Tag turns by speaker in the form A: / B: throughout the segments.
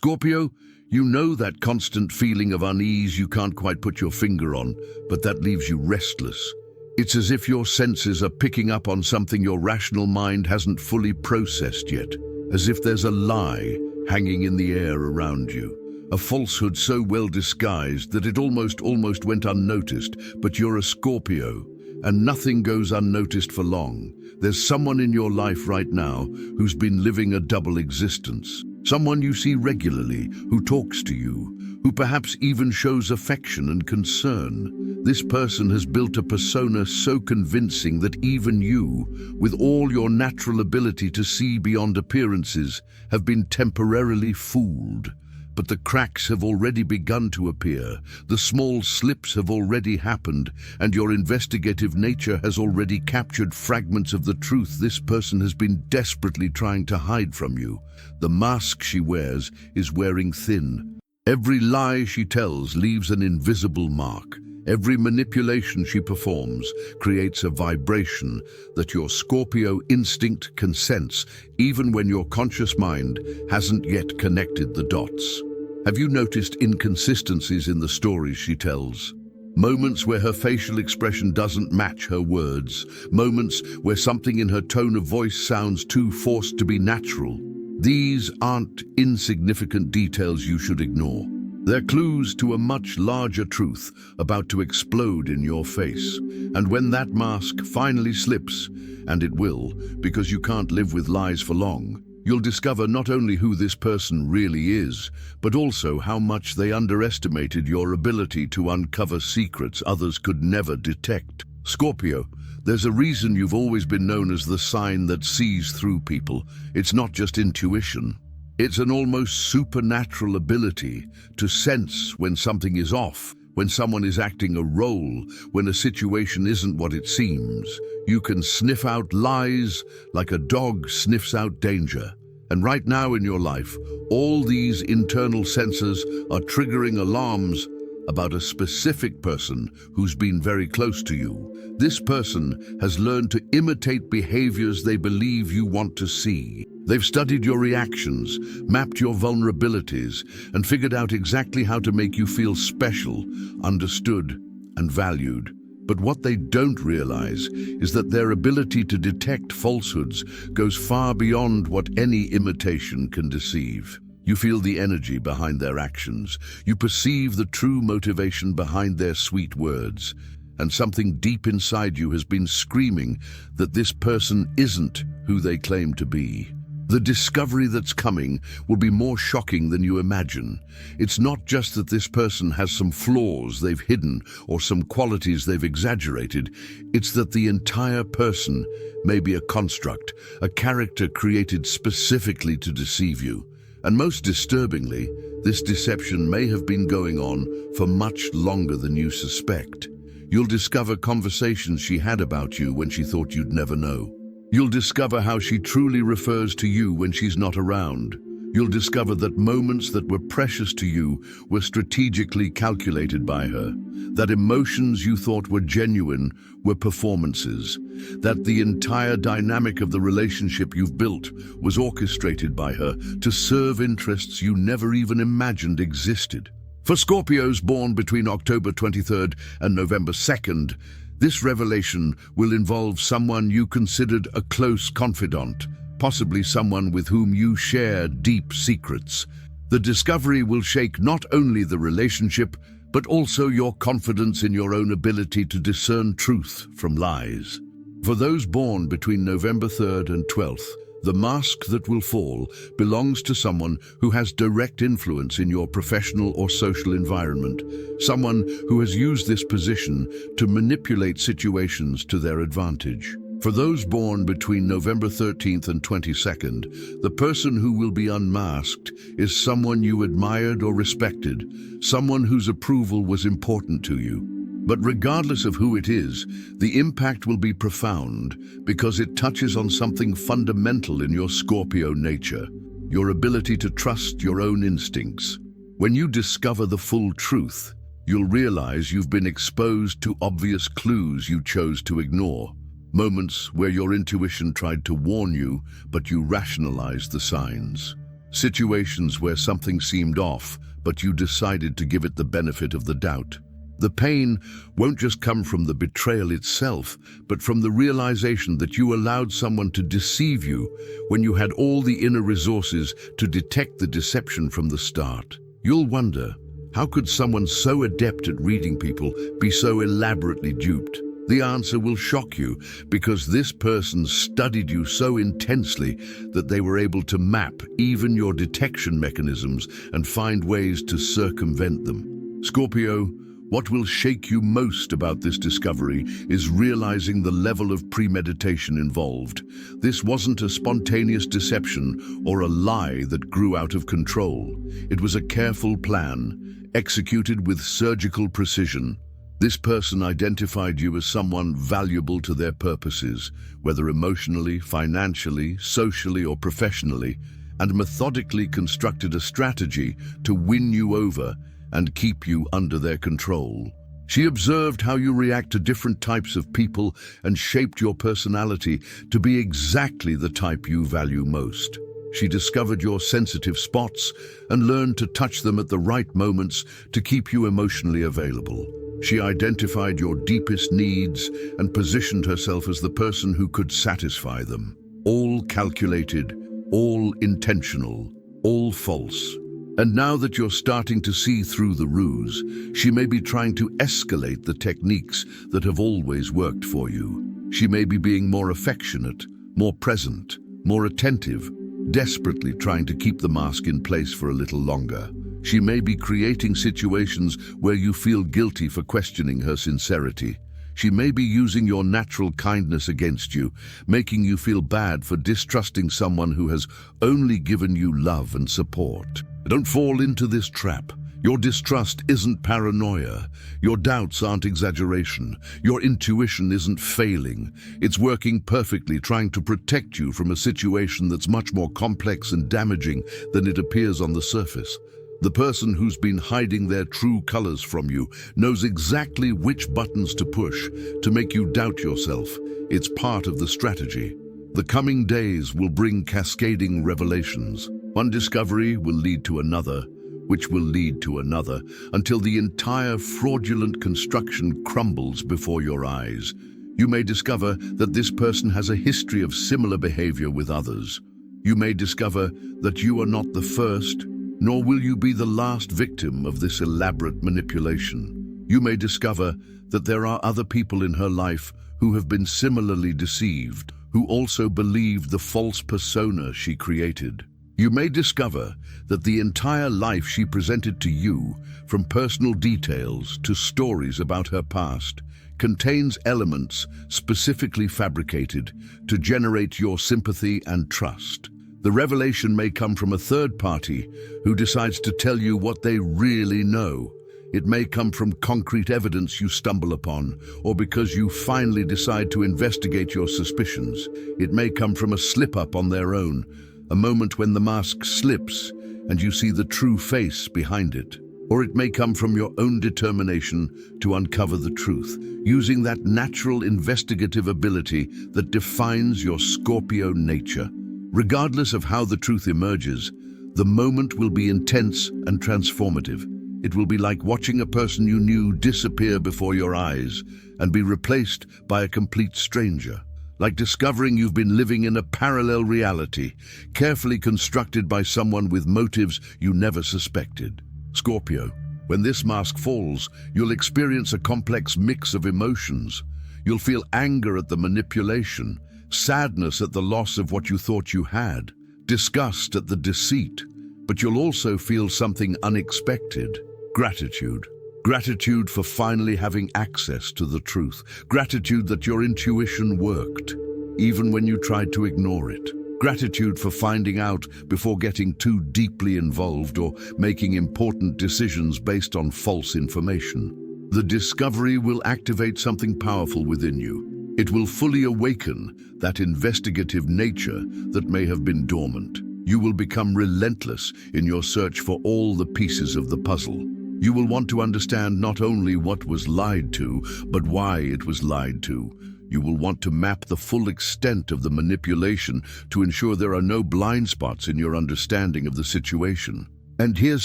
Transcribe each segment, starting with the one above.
A: Scorpio, you know that constant feeling of unease you can't quite put your finger on, but that leaves you restless. It's as if your senses are picking up on something your rational mind hasn't fully processed yet, as if there's a lie hanging in the air around you. A falsehood so well disguised that it almost went unnoticed, but you're a Scorpio, and nothing goes unnoticed for long. There's someone in your life right now who's been living a double existence. Someone you see regularly, who talks to you, who perhaps even shows affection and concern. This person has built a persona so convincing that even you, with all your natural ability to see beyond appearances, have been temporarily fooled. But the cracks have already begun to appear, the small slips have already happened, and your investigative nature has already captured fragments of the truth this person has been desperately trying to hide from you. The mask she wears is wearing thin. Every lie she tells leaves an invisible mark. Every manipulation she performs creates a vibration that your Scorpio instinct can sense, even when your conscious mind hasn't yet connected the dots. Have you noticed inconsistencies in the stories she tells? Moments where her facial expression doesn't match her words, moments where something in her tone of voice sounds too forced to be natural. These aren't insignificant details you should ignore. They're clues to a much larger truth about to explode in your face. And when that mask finally slips, and it will, because you can't live with lies for long, you'll discover not only who this person really is, but also how much they underestimated your ability to uncover secrets others could never detect. Scorpio, there's a reason you've always been known as the sign that sees through people. It's not just intuition. It's an almost supernatural ability to sense when something is off, when someone is acting a role, when a situation isn't what it seems. You can sniff out lies like a dog sniffs out danger. And right now in your life, all these internal sensors are triggering alarms about a specific person who's been very close to you. This person has learned to imitate behaviors they believe you want to see. They've studied your reactions, mapped your vulnerabilities, and figured out exactly how to make you feel special, understood, and valued. But what they don't realize is that their ability to detect falsehoods goes far beyond what any imitation can deceive. You feel the energy behind their actions. You perceive the true motivation behind their sweet words. And something deep inside you has been screaming that this person isn't who they claim to be. The discovery that's coming will be more shocking than you imagine. It's not just that this person has some flaws they've hidden or some qualities they've exaggerated. It's that the entire person may be a construct, a character created specifically to deceive you. And most disturbingly, this deception may have been going on for much longer than you suspect. You'll discover conversations she had about you when she thought you'd never know. You'll discover how she truly refers to you when she's not around. You'll discover that moments that were precious to you were strategically calculated by her, that emotions you thought were genuine were performances, that the entire dynamic of the relationship you've built was orchestrated by her to serve interests you never even imagined existed. For Scorpios born between October 23rd and November 2nd, this revelation will involve someone you considered a close confidant, possibly someone with whom you share deep secrets. The discovery will shake not only the relationship, but also your confidence in your own ability to discern truth from lies. For those born between November 3rd and 12th, the mask that will fall belongs to someone who has direct influence in your professional or social environment, someone who has used this position to manipulate situations to their advantage. For those born between November 13th and 22nd, the person who will be unmasked is someone you admired or respected, someone whose approval was important to you. But regardless of who it is, the impact will be profound because it touches on something fundamental in your Scorpio nature, your ability to trust your own instincts. When you discover the full truth, you'll realize you've been exposed to obvious clues you chose to ignore. Moments where your intuition tried to warn you, but you rationalized the signs. Situations where something seemed off, but you decided to give it the benefit of the doubt. The pain won't just come from the betrayal itself, but from the realization that you allowed someone to deceive you when you had all the inner resources to detect the deception from the start. You'll wonder, how could someone so adept at reading people be so elaborately duped? The answer will shock you, because this person studied you so intensely that they were able to map even your detection mechanisms and find ways to circumvent them. Scorpio, what will shake you most about this discovery is realizing the level of premeditation involved. This wasn't a spontaneous deception or a lie that grew out of control. It was a careful plan, executed with surgical precision. This person identified you as someone valuable to their purposes, whether emotionally, financially, socially, or professionally, and methodically constructed a strategy to win you over and keep you under their control. She observed how you react to different types of people and shaped your personality to be exactly the type you value most. She discovered your sensitive spots and learned to touch them at the right moments to keep you emotionally available. She identified your deepest needs and positioned herself as the person who could satisfy them. All calculated, all intentional, all false. And now that you're starting to see through the ruse, she may be trying to escalate the techniques that have always worked for you. She may be being more affectionate, more present, more attentive, desperately trying to keep the mask in place for a little longer. She may be creating situations where you feel guilty for questioning her sincerity. She may be using your natural kindness against you, making you feel bad for distrusting someone who has only given you love and support. Don't fall into this trap. Your distrust isn't paranoia. Your doubts aren't exaggeration. Your intuition isn't failing. It's working perfectly, trying to protect you from a situation that's much more complex and damaging than it appears on the surface. The person who's been hiding their true colors from you knows exactly which buttons to push to make you doubt yourself. It's part of the strategy. The coming days will bring cascading revelations. One discovery will lead to another, which will lead to another, until the entire fraudulent construction crumbles before your eyes. You may discover that this person has a history of similar behavior with others. You may discover that you are not the first, nor will you be the last victim of this elaborate manipulation. You may discover that there are other people in her life who have been similarly deceived, who also believed the false persona she created. You may discover that the entire life she presented to you, from personal details to stories about her past, contains elements specifically fabricated to generate your sympathy and trust. The revelation may come from a third party who decides to tell you what they really know. It may come from concrete evidence you stumble upon, or because you finally decide to investigate your suspicions. It may come from a slip-up on their own, a moment when the mask slips and you see the true face behind it. Or it may come from your own determination to uncover the truth, using that natural investigative ability that defines your Scorpio nature. Regardless of how the truth emerges, the moment will be intense and transformative. It will be like watching a person you knew disappear before your eyes and be replaced by a complete stranger. Like discovering you've been living in a parallel reality, carefully constructed by someone with motives you never suspected. Scorpio, when this mask falls, you'll experience a complex mix of emotions. You'll feel anger at the manipulation, sadness at the loss of what you thought you had, disgust at the deceit, but you'll also feel something unexpected: gratitude. Gratitude for finally having access to the truth. Gratitude that your intuition worked, even when you tried to ignore it. Gratitude for finding out before getting too deeply involved or making important decisions based on false information. The discovery will activate something powerful within you. It will fully awaken that investigative nature that may have been dormant. You will become relentless in your search for all the pieces of the puzzle. You will want to understand not only what was lied to, but why it was lied to. You will want to map the full extent of the manipulation to ensure there are no blind spots in your understanding of the situation. And here's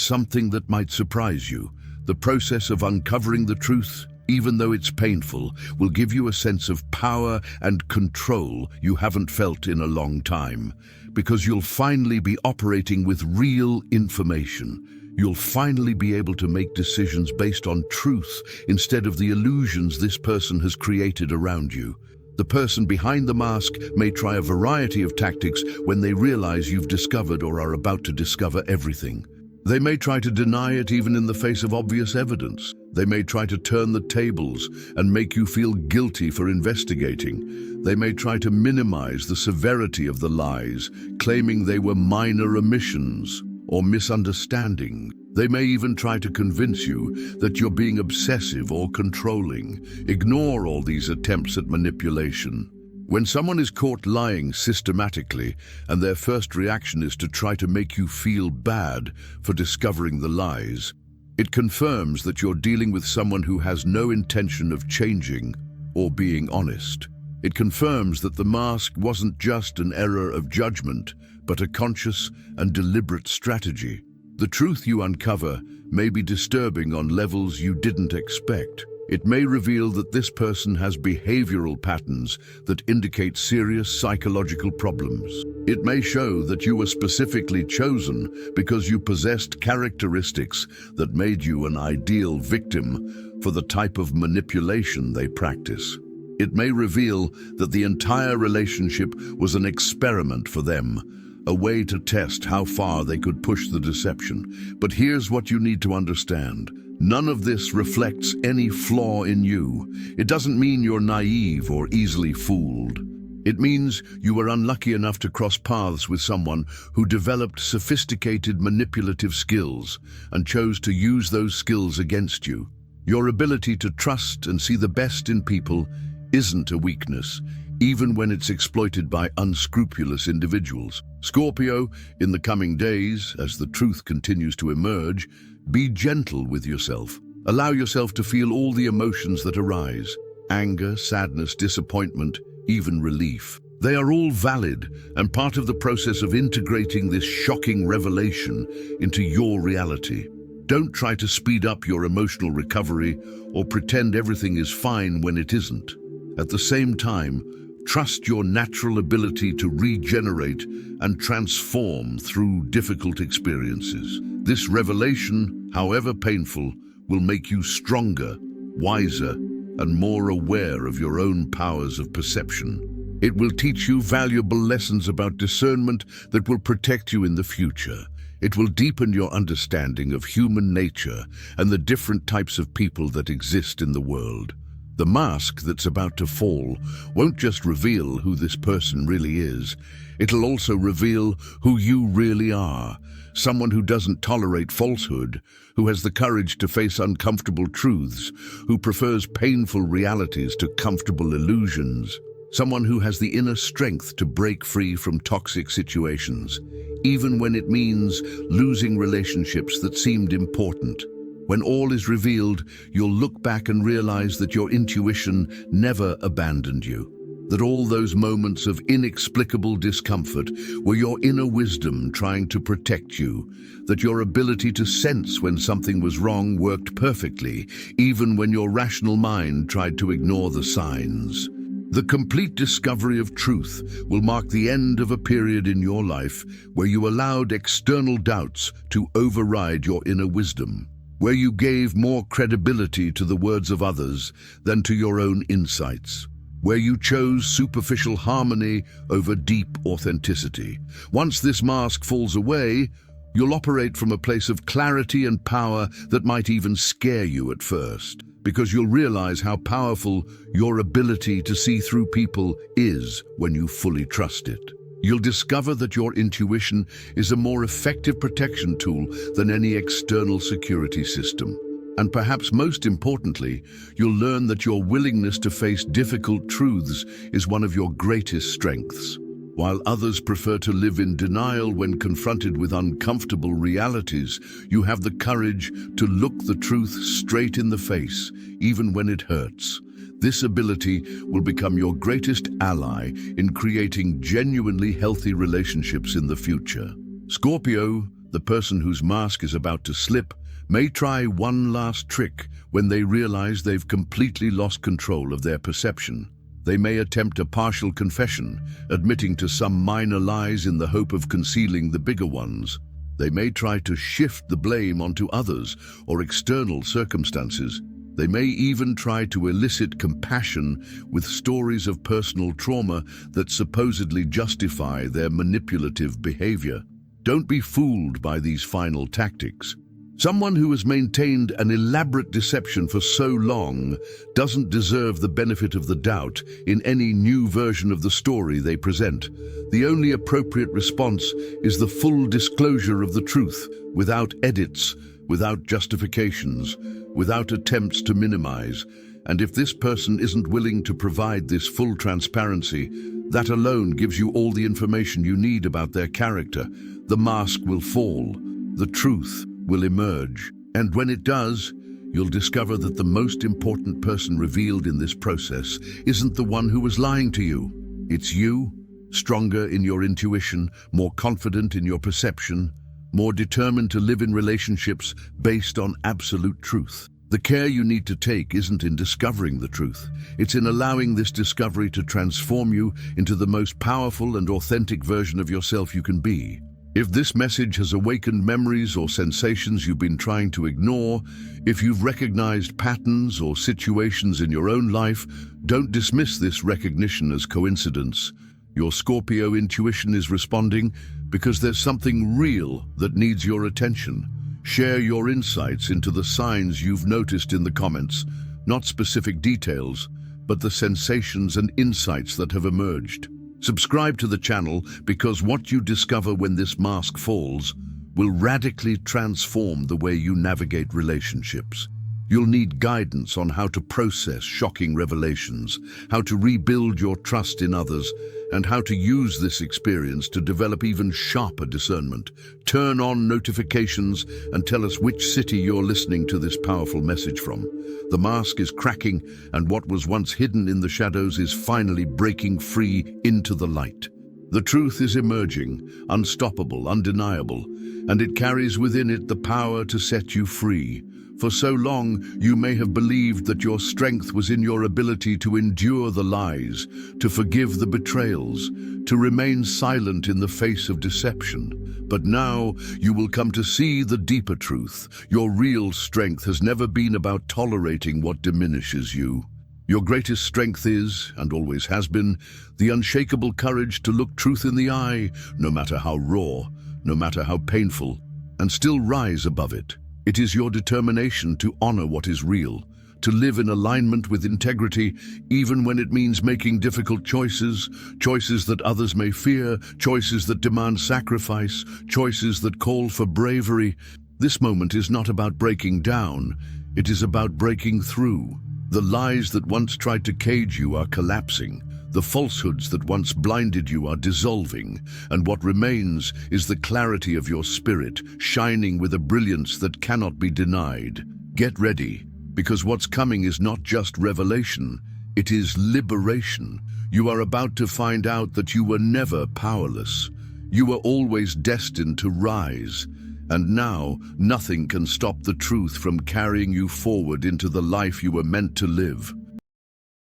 A: something that might surprise you. The process of uncovering the truth, even though it's painful, will give you a sense of power and control you haven't felt in a long time, because you'll finally be operating with real information. You'll finally be able to make decisions based on truth instead of the illusions this person has created around you. The person behind the mask may try a variety of tactics when they realize you've discovered or are about to discover everything. They may try to deny it even in the face of obvious evidence. They may try to turn the tables and make you feel guilty for investigating. They may try to minimize the severity of the lies, claiming they were minor omissions or misunderstanding. They may even try to convince you that you're being obsessive or controlling. Ignore all these attempts at manipulation. When someone is caught lying systematically, and their first reaction is to try to make you feel bad for discovering the lies, it confirms that you're dealing with someone who has no intention of changing or being honest. It confirms that the mask wasn't just an error of judgment, but a conscious and deliberate strategy. The truth you uncover may be disturbing on levels you didn't expect. It may reveal that this person has behavioral patterns that indicate serious psychological problems. It may show that you were specifically chosen because you possessed characteristics that made you an ideal victim for the type of manipulation they practice. It may reveal that the entire relationship was an experiment for them, a way to test how far they could push the deception. But here's what you need to understand. None of this reflects any flaw in you. It doesn't mean you're naive or easily fooled. It means you were unlucky enough to cross paths with someone who developed sophisticated manipulative skills and chose to use those skills against you. Your ability to trust and see the best in people isn't a weakness, even when it's exploited by unscrupulous individuals. Scorpio, in the coming days, as the truth continues to emerge, be gentle with yourself. Allow yourself to feel all the emotions that arise: anger, sadness, disappointment, even relief. They are all valid and part of the process of integrating this shocking revelation into your reality. Don't try to speed up your emotional recovery or pretend everything is fine when it isn't. At the same time, trust your natural ability to regenerate and transform through difficult experiences. This revelation, however painful, will make you stronger, wiser, and more aware of your own powers of perception. It will teach you valuable lessons about discernment that will protect you in the future. It will deepen your understanding of human nature and the different types of people that exist in the world. The mask that's about to fall won't just reveal who this person really is. It'll also reveal who you really are. Someone who doesn't tolerate falsehood, who has the courage to face uncomfortable truths, who prefers painful realities to comfortable illusions. Someone who has the inner strength to break free from toxic situations, even when it means losing relationships that seemed important. When all is revealed, you'll look back and realize that your intuition never abandoned you. That all those moments of inexplicable discomfort were your inner wisdom trying to protect you. That your ability to sense when something was wrong worked perfectly, even when your rational mind tried to ignore the signs. The complete discovery of truth will mark the end of a period in your life where you allowed external doubts to override your inner wisdom, where you gave more credibility to the words of others than to your own insights, where you chose superficial harmony over deep authenticity. Once this mask falls away, you'll operate from a place of clarity and power that might even scare you at first, because you'll realize how powerful your ability to see through people is when you fully trust it. You'll discover that your intuition is a more effective protection tool than any external security system. And perhaps most importantly, you'll learn that your willingness to face difficult truths is one of your greatest strengths. While others prefer to live in denial when confronted with uncomfortable realities, you have the courage to look the truth straight in the face, even when it hurts. This ability will become your greatest ally in creating genuinely healthy relationships in the future. Scorpio, the person whose mask is about to slip, may try one last trick when they realize they've completely lost control of their perception. They may attempt a partial confession, admitting to some minor lies in the hope of concealing the bigger ones. They may try to shift the blame onto others or external circumstances. They may even try to elicit compassion with stories of personal trauma that supposedly justify their manipulative behavior. Don't be fooled by these final tactics. Someone who has maintained an elaborate deception for so long doesn't deserve the benefit of the doubt in any new version of the story they present. The only appropriate response is the full disclosure of the truth, without edits, without justifications, without attempts to minimize. And if this person isn't willing to provide this full transparency, that alone gives you all the information you need about their character. The mask will fall. The truth will emerge. And when it does, you'll discover that the most important person revealed in this process isn't the one who was lying to you. It's you, stronger in your intuition, more confident in your perception, more determined to live in relationships based on absolute truth. The care you need to take isn't in discovering the truth. It's in allowing this discovery to transform you into the most powerful and authentic version of yourself you can be. If this message has awakened memories or sensations you've been trying to ignore, if you've recognized patterns or situations in your own life, don't dismiss this recognition as coincidence. Your Scorpio intuition is responding because there's something real that needs your attention. Share your insights into the signs you've noticed in the comments, not specific details, but the sensations and insights that have emerged. Subscribe to the channel because what you discover when this mask falls will radically transform the way you navigate relationships. You'll need guidance on how to process shocking revelations, how to rebuild your trust in others, and how to use this experience to develop even sharper discernment. Turn on notifications and tell us which city you're listening to this powerful message from. The mask is cracking, and what was once hidden in the shadows is finally breaking free into the light. The truth is emerging, unstoppable, undeniable, and it carries within it the power to set you free. For so long, you may have believed that your strength was in your ability to endure the lies, to forgive the betrayals, to remain silent in the face of deception. But now, you will come to see the deeper truth. Your real strength has never been about tolerating what diminishes you. Your greatest strength is, and always has been, the unshakable courage to look truth in the eye, no matter how raw, no matter how painful, and still rise above it. It is your determination to honor what is real, to live in alignment with integrity, even when it means making difficult choices, choices that others may fear, choices that demand sacrifice, choices that call for bravery. This moment is not about breaking down, it is about breaking through. The lies that once tried to cage you are collapsing. The falsehoods that once blinded you are dissolving, and what remains is the clarity of your spirit, shining with a brilliance that cannot be denied. Get ready, because what's coming is not just revelation, it is liberation. You are about to find out that you were never powerless. You were always destined to rise, and now nothing can stop the truth from carrying you forward into the life you were meant to live.